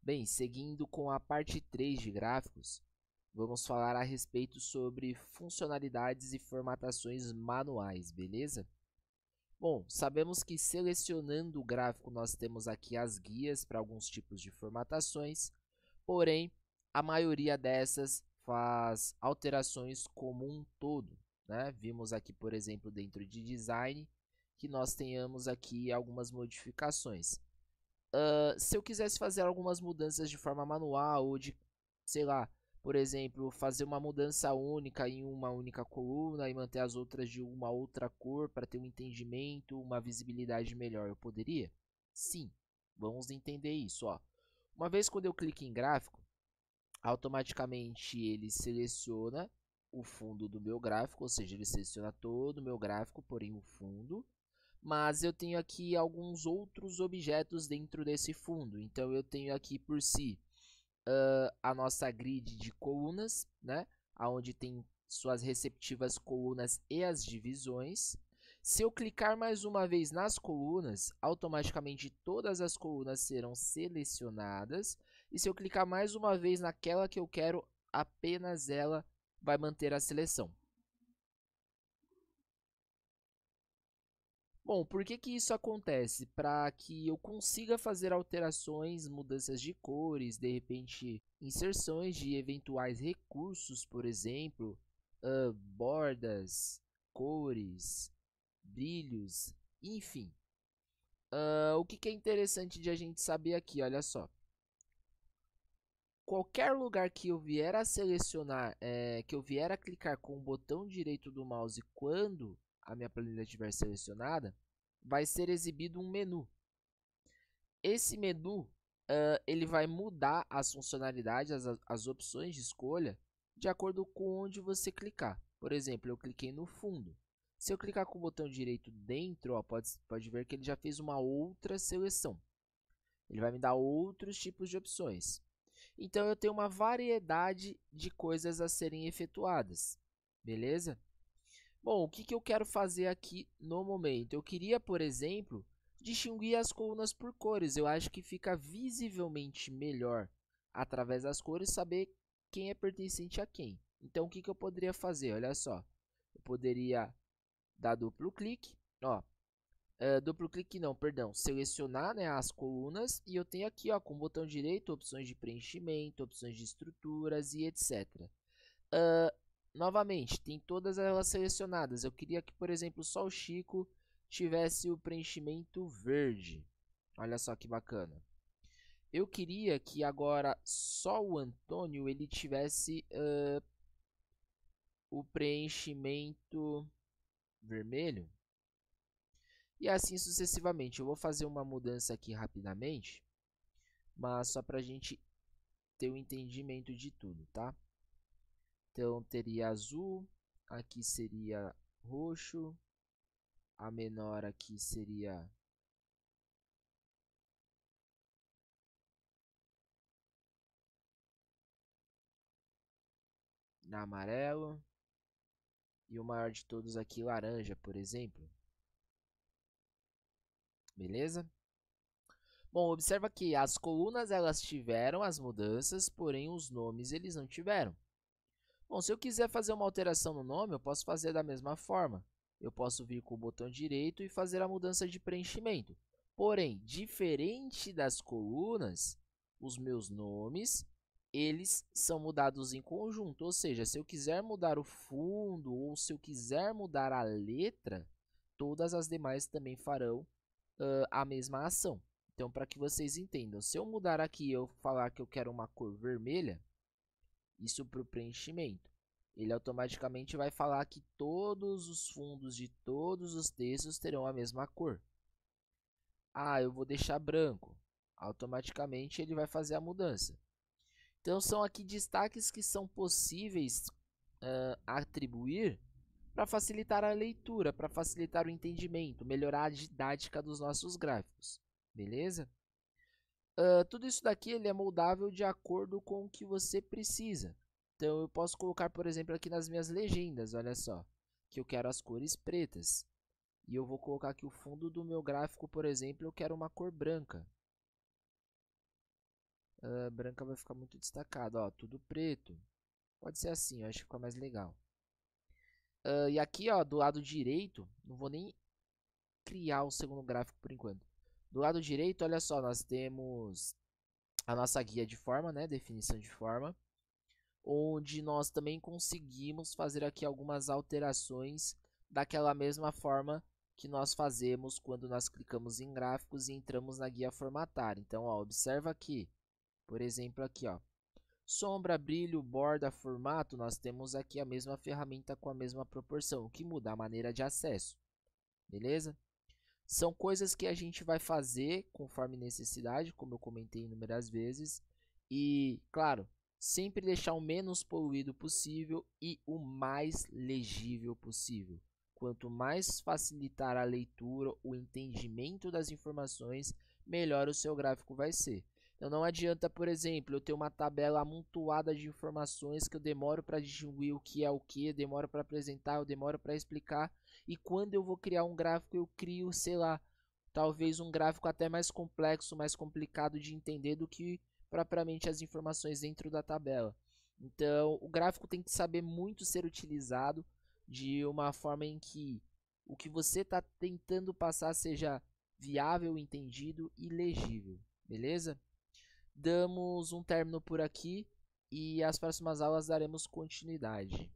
Bem, seguindo com a parte 3 de gráficos, vamos falar a respeito sobre funcionalidades e formatações manuais, beleza? Bom, sabemos que selecionando o gráfico nós temos aqui as guias para alguns tipos de formatações, porém a maioria dessas faz alterações como um todo, né? Vimos aqui, por exemplo, dentro de design, que nós tenhamos aqui algumas modificações. Se eu quisesse fazer algumas mudanças de forma manual ou de, sei lá, por exemplo, fazer uma mudança única em uma única coluna e manter as outras de uma outra cor para ter um entendimento, uma visibilidade melhor, eu poderia? Sim, vamos entender isso, ó. Uma vez quando eu clico em gráfico, automaticamente ele seleciona o fundo do meu gráfico, ou seja, ele seleciona todo o meu gráfico, porém o fundo, mas eu tenho aqui alguns outros objetos dentro desse fundo. Então eu tenho aqui por si a nossa grid de colunas, né? Onde tem suas respectivas colunas e as divisões. Se eu clicar mais uma vez nas colunas, automaticamente todas as colunas serão selecionadas. E se eu clicar mais uma vez naquela que eu quero, apenas ela vai manter a seleção. Bom, por que que isso acontece? Para que eu consiga fazer alterações, mudanças de cores, de repente inserções de eventuais recursos, por exemplo, bordas, cores, brilhos, enfim. O que que é interessante de a gente saber aqui? Olha só. Qualquer lugar que eu vier a selecionar, que eu vier a clicar com o botão direito do mouse quando a minha planilha estiver selecionada, vai ser exibido um menu. Esse menu, ele vai mudar as funcionalidades, as opções de escolha, de acordo com onde você clicar. Por exemplo, eu cliquei no fundo. Se eu clicar com o botão direito dentro, ó, pode ver que ele já fez uma outra seleção. Ele vai me dar outros tipos de opções. Então, eu tenho uma variedade de coisas a serem efetuadas. Beleza? Bom, o que que eu quero fazer aqui no momento? Eu queria, por exemplo, distinguir as colunas por cores. Eu acho que fica visivelmente melhor, através das cores, saber quem é pertencente a quem. Então, o que que eu poderia fazer? Olha só, eu poderia dar duplo clique, ó, duplo clique não, perdão, selecionar, né, as colunas e eu tenho aqui, ó, com o botão direito, opções de preenchimento, opções de estruturas e etc. Novamente, tem todas elas selecionadas. Eu queria que, por exemplo, só o Chico tivesse o preenchimento verde. Olha só que bacana. Eu queria que agora só o Antônio ele tivesse o preenchimento vermelho. E assim sucessivamente. Eu vou fazer uma mudança aqui rapidamente, mas só para a gente ter o entendimento de tudo, tá? Então teria azul, aqui seria roxo, a menor aqui seria amarelo e o maior de todos aqui laranja, por exemplo. Beleza? Bom, observa que as colunas elas tiveram as mudanças, porém os nomes eles não tiveram. Bom, se eu quiser fazer uma alteração no nome, eu posso fazer da mesma forma. Eu posso vir com o botão direito e fazer a mudança de preenchimento. Porém, diferente das colunas, os meus nomes, eles são mudados em conjunto. Ou seja, se eu quiser mudar o fundo ou se eu quiser mudar a letra, todas as demais também farão a mesma ação. Então, para que vocês entendam, se eu mudar aqui e eu falar que eu quero uma cor vermelha, isso para o preenchimento, ele automaticamente vai falar que todos os fundos de todos os textos terão a mesma cor. Ah, eu vou deixar branco. Automaticamente ele vai fazer a mudança. Então são aqui destaques que são possíveis atribuir para facilitar a leitura, para facilitar o entendimento, melhorar a didática dos nossos gráficos. Beleza? Tudo isso daqui ele é moldável de acordo com o que você precisa. Então eu posso colocar, por exemplo, aqui nas minhas legendas, olha só, que eu quero as cores pretas. E eu vou colocar aqui o fundo do meu gráfico, por exemplo, eu quero uma cor branca. Branca vai ficar muito destacado, ó, tudo preto. Pode ser assim, eu acho que fica mais legal. E aqui, ó, do lado direito, não vou nem criar o segundo gráfico por enquanto. Do lado direito, olha só, nós temos a nossa guia de forma, né, definição de forma, onde nós também conseguimos fazer aqui algumas alterações daquela mesma forma que nós fazemos quando nós clicamos em gráficos e entramos na guia formatar. Então, ó, observa aqui, por exemplo, aqui, ó, sombra, brilho, borda, formato, nós temos aqui a mesma ferramenta com a mesma proporção, o que muda a maneira de acesso, beleza? São coisas que a gente vai fazer conforme necessidade, como eu comentei inúmeras vezes, e, claro, sempre deixar o menos poluído possível e o mais legível possível. Quanto mais facilitar a leitura, o entendimento das informações, melhor o seu gráfico vai ser. Então não adianta, por exemplo, eu ter uma tabela amontoada de informações que eu demoro para distinguir o que é o que, demoro para apresentar, eu demoro para explicar, e quando eu vou criar um gráfico, eu crio, sei lá, talvez um gráfico até mais complexo, mais complicado de entender do que propriamente as informações dentro da tabela. Então, o gráfico tem que saber muito ser utilizado de uma forma em que o que você está tentando passar seja viável, entendido e legível, beleza? Damos um término por aqui e as próximas aulas daremos continuidade.